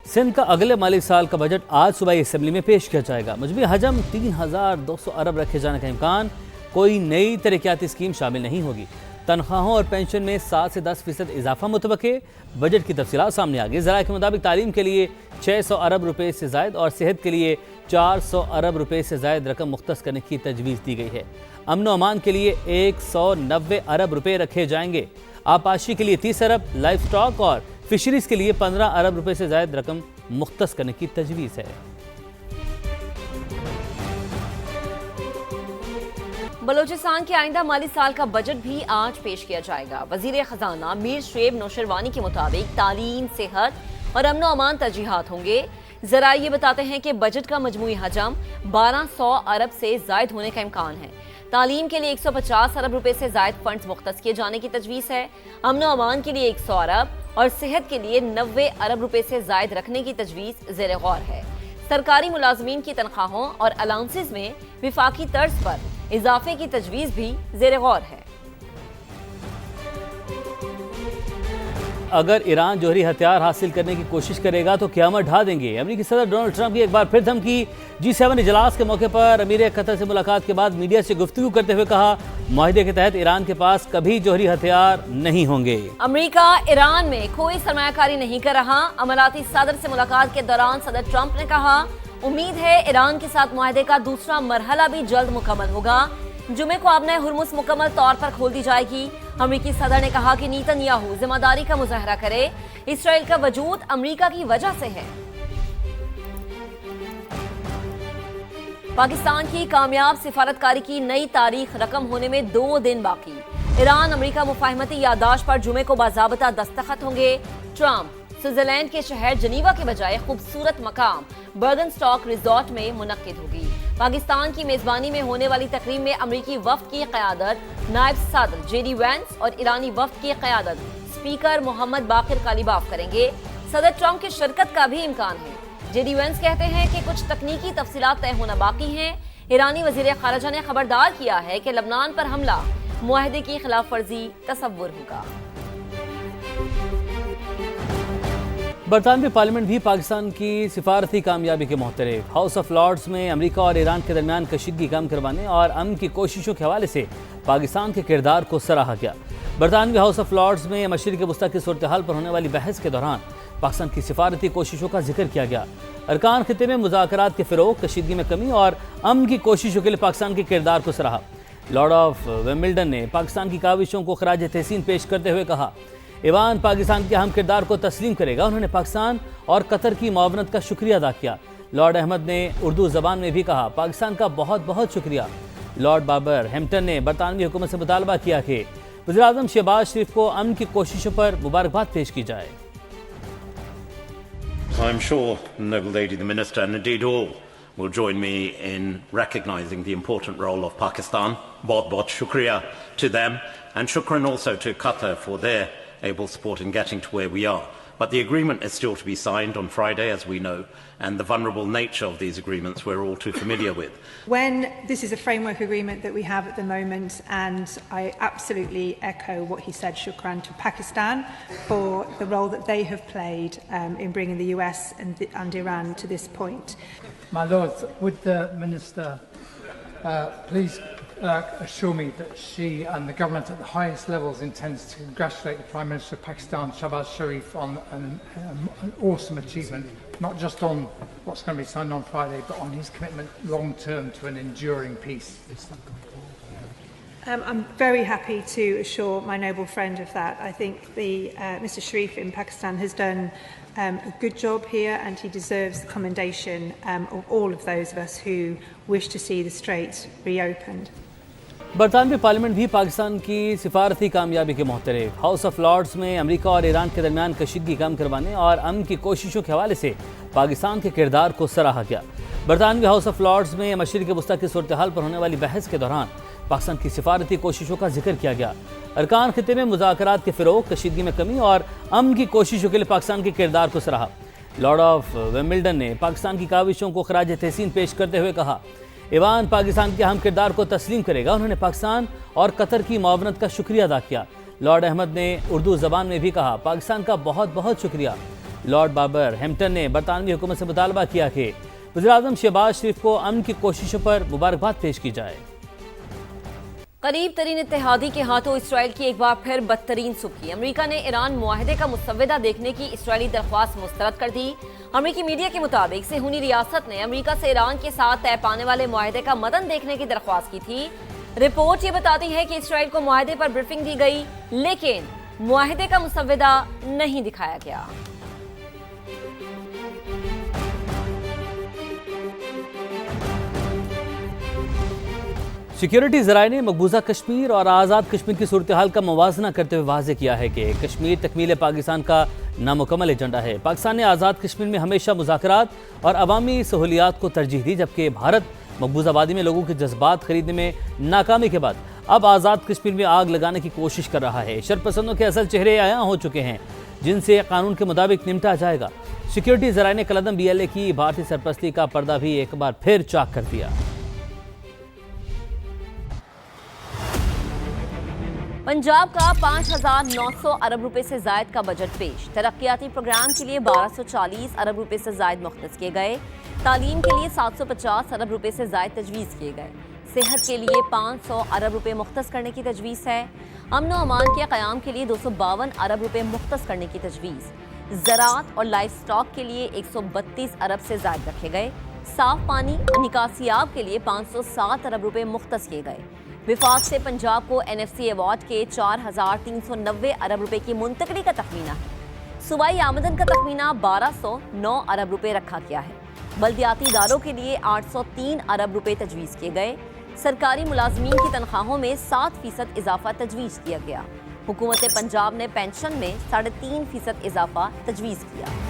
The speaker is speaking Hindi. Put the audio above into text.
सिंध का अगले माली साल का बजट आज सुबह असेंबली में पेश किया जाएगा। मजमूई हजम 3200 अरब रखे जाने का इम्कान। कोई नई तरक्याती स्कीम शामिल नहीं होगी। तनख्वाहों और पेंशन में 7 से 10% इजाफा मुतवक्के। बजट की तफसीलात सामने आ गई। ज़राए के मुताबिक तालीम के लिए 600 अरब रुपये से ज़ायद और सेहत के लिए 400 अरब रुपये से ज़ायद रकम मुख्तस करने की तजवीज़ दी गई है। अमन व अमान के लिए 190 अरब रुपये रखे जाएंगे। आपाशी के लिए 30 अरब, लाइफ स्टॉक और फिशरीज के लिए 15 अरब रुपये से ज़ायद रकम मुख्तस करने की तजवीज़ है। बलोचिस्तान के आइंदा माली साल का बजट भी आज पेश किया जाएगा। वजीर खजाना मीर शुएब नौशरवानी के मुताबिक तालीम, सेहत और अमन व अमान तरजीहात होंगे। जरा ये बताते हैं कि बजट का मजमूई हजम 1200 अरब से जायद होने का इम्कान है। तालीम के लिए 150 अरब रुपए से जायद फंड्स मुख्तस किए जाने की तजवीज़ है। अमन व अमान के लिए 100 अरब और सेहत के लिए 90 अरब रुपए से जायद रखने की तजवीज़ ज़ेर गौर है। सरकारी मुलाजमीन की तनख्वाहों और अलाउंसेस में विफाकी तर्ज पर इजाफे की तजवीज़ भी ज़ेर गौर है। अगर ईरान जौहरी हथियार हासिल करने की कोशिश करेगा तो क़यामत ढा देंगे। अमेरिकी सदर डोनाल्ड ट्रंप की एक बार फिर धमकी। G7 इजलास के मौके पर अमीर कतर से मुलाकात के बाद मीडिया से गुफ्तगू करते हुए कहा, मुआहदे के तहत ईरान के पास कभी जौहरी हथियार नहीं होंगे। अमेरिका ईरान में कोई सरमायाकारी नहीं कर रहा। अमराती सदर से मुलाकात के दौरान सदर ट्रंप ने कहा, उम्मीद है ईरान के साथ मुआहदे का दूसरा मरहला भी जल्द मुकम्मल होगा। जुमे को आबने हुर्मुज़ मुकम्मल तौर पर खोल दी जाएगी। अमेरिकी सदर ने कहा कि नेतन्याहू जिम्मेदारी का मुजाहरा करे। इसराइल का वजूद अमेरिका की वजह से है। पाकिस्तान की कामयाब सिफारतकारी की नई तारीख रकम होने में 2 दिन बाकी। ईरान अमेरिका मुफाहमती याददाश्त पर जुमे को बाज़ाबता दस्तखत होंगे। ट्रंप स्विट्जरलैंड के शहर जनीवा के बजाय खूबसूरत मकाम बर्गनस्टॉक रिजॉर्ट में मुनक्किद होगी। पाकिस्तान की मेजबानी में होने वाली तकरीब में अमेरिकी वफ्द की क़यादत नायब सदर JD वैंस और ईरानी वफ्द की क़यादत स्पीकर मोहम्मद बाकिर कालिबाफ करेंगे। सदर ट्रंप की शिरकत का भी इम्कान है। JD वैंस कहते हैं कि कुछ तकनीकी तफसीलात तय होना बाकी हैं। ईरानी वज़ीर ख़ारिजा ने खबरदार किया है कि लबनान पर हमला मुआहदे की खिलाफ वर्जी तसव्वुर होगा। बरतानवी पार्लियामेंट भी पाकिस्तान की सिफारती कामयाबी के मोहतरफ। हाउस ऑफ लॉर्ड्स में अमेरिका और ईरान के दरमियान कशीदगी कम करवाने और अमन की कोशिशों के हवाले से पाकिस्तान के किरदार को सराहा गया। बरतानवी हाउस ऑफ लॉर्ड्स में मशरिक़ वस्ती की सूरत हाल पर होने वाली बहस के दौरान पाकिस्तान की सिफारती कोशिशों का जिक्र किया गया। अरकान खिते में मुज़ाकरात के फ़रोग़, कशीदगी में कमी और अमन की कोशिशों के लिए पाकिस्तान के किरदार को सराहा। लॉर्ड ऑफ विंबलडन ने पाकिस्तान की काविशों को खराज तहसीन पेश करते हुए कहा, ईरान पाकिस्तान के अहम किरदार को तस्लीम करेगा। उन्होंने पाकिस्तान और कतर की मुआवनत का शुक्रिया अदा किया। लॉर्ड अहमद ने उर्दू ज़बान में भी कहा, पाकिस्तान का बहुत बहुत शुक्रिया। लॉर्ड बाबर हैम्पटन ने बरतानवी हुकूमत से मुतालबा किया कि वज़ीर-ए-आज़म शहबाज शरीफ को अमन की कोशिशों पर मुबारकबाद पेश की जाए। I'm sure Noble Lady the Minister and indeed all will join me in recognising the important role of Pakistan. बहुत shukriya to them and shukran also to Qatar for their able support in getting to where we are. But the agreement is still to be signed on Friday, as we know, and the vulnerable nature of these agreements we're all too familiar with. When this is a framework agreement that we have at the moment, and I absolutely echo what he said, shukran to Pakistan for the role that they have played in bringing the US and Iran to this point. My Lords, would the Minister please assure me that she and the government at the highest levels intends to congratulate the Prime Minister of Pakistan, Shahbaz Sharif, on an awesome achievement, not just on what's going to be signed on Friday, but on his commitment long term to an enduring peace. I'm very happy to assure my noble friend of that. I think Mr Sharif in Pakistan has done a good job here, and he deserves the commendation of all of those of us who wish to see the Strait reopened. बरतानवी पार्लियामेंट भी पाकिस्तान की सिफारती कामयाबी के मोहतरफ। हाउस ऑफ लॉर्ड्स में अमेरिका और ईरान के दरमियान कशीदगी कम करवाने और अमन की कोशिशों के हवाले से पाकिस्तान के किरदार को सराहा गया। बरतानवी हाउस ऑफ लॉर्ड्स में मशरिक़ वस्ती की सूरत हाल पर होने वाली बहस के दौरान पाकिस्तान की सिफारती कोशिशों का जिक्र किया गया। अरकान खिते में मुज़ाकरात के फ़रोग़, कशीदगी में कमी और अमन की कोशिशों के लिए पाकिस्तान के किरदार को सराहा। लॉर्ड ऑफ विंबलडन ने पाकिस्तान की काविशों को खराज तहसीन पेश करते हुए कहा, ईरान पाकिस्तान के अहम किरदार को तस्लीम करेगा। उन्होंने पाकिस्तान और कतर की मुआवनत का शुक्रिया अदा किया। लॉर्ड अहमद ने उर्दू ज़बान में भी कहा, पाकिस्तान का बहुत बहुत शुक्रिया। लॉर्ड बाबर हैम्पटन ने बरतानवी हुकूमत से मुतालबा किया कि वज़ीर-ए-आज़म शहबाज शरीफ को अमन की कोशिशों पर मुबारकबाद पेश की जाए। करीब तरीन इत्तेहादी के हाथों इसराइल की एक बार फिर बदतरीन सुबकी। अमेरिका ने ईरान मुआहदे का मुसव्वदा देखने की इसराइली दरख्वास्त मुस्तरद कर दी। अमेरिकी मीडिया के मुताबिक सेहूनी रियासत ने अमेरिका से ईरान के साथ तय पाने वाले मुआहदे का मदन देखने की दरख्वास्त की थी। रिपोर्ट ये बताती है कि इसराइल को मुआहदे पर ब्रीफिंग दी गई, लेकिन मुआहदे का मुसव्वदा नहीं दिखाया गया। सिक्योरिटी ज़राए ने मकबूजा कश्मीर और आज़ाद कश्मीर की सूरत हाल का मुवाजना करते हुए वाज़ेह किया है कि कश्मीर तकमील पाकिस्तान का नामुकम्मल एजेंडा है। पाकिस्तान ने आज़ाद कश्मीर में हमेशा मुज़ाकरात और अवामी सहूलियात को तरजीह दी, जबकि भारत मकबूजा आबादी में लोगों के जज्बात खरीदने में नाकामी के बाद अब आज़ाद कश्मीर में आग लगाने की कोशिश कर रहा है। शरपसंदों के असल चेहरे आया हो चुके हैं, जिनसे कानून के मुताबिक निपटा जाएगा। सिक्योरिटी ज़राए ने कलदम BLA की भारतीय सरपरस्ती का पर्दा भी एक बार फिर चाक कर दिया। पंजाब का 5,900 अरब रुपए से जायद का बजट पेश। तरक्याती प्रोग्राम के लिए 1240 अरब रुपए से जायद मुख्तस किए गए। तालीम के लिए 750 अरब रुपए से जायद तजवीज़ किए गए। सेहत के लिए 500 अरब रुपए मुख्तस करने की तजवीज़ है। अमन व अमान के क़याम के लिए 252 अरब रुपए मुख्तस करने की तजवीज़। ज़राअत और लाइफ स्टॉक के लिए 132 अरब से जायद रखे गए। साफ पानी और निकासियाब के लिए 507 अरब रुपए मुख्तस किए गए। विफाक से पंजाब को NFC अवार्ड के 4,390 अरब रुपए की मुंतकली का तखमीना है। सूबाई आमदन का तखमीना 1,209 अरब रुपए रखा गया है। बल्दियाती इदारों के लिए 803 अरब रुपए तजवीज़ किए गए। सरकारी मुलाजमीन की तनख्वाहों में 7% इजाफा तजवीज़ किया गया। हुकूमत पंजाब ने पेंशन में 3.5% इजाफा तजवीज़ किया।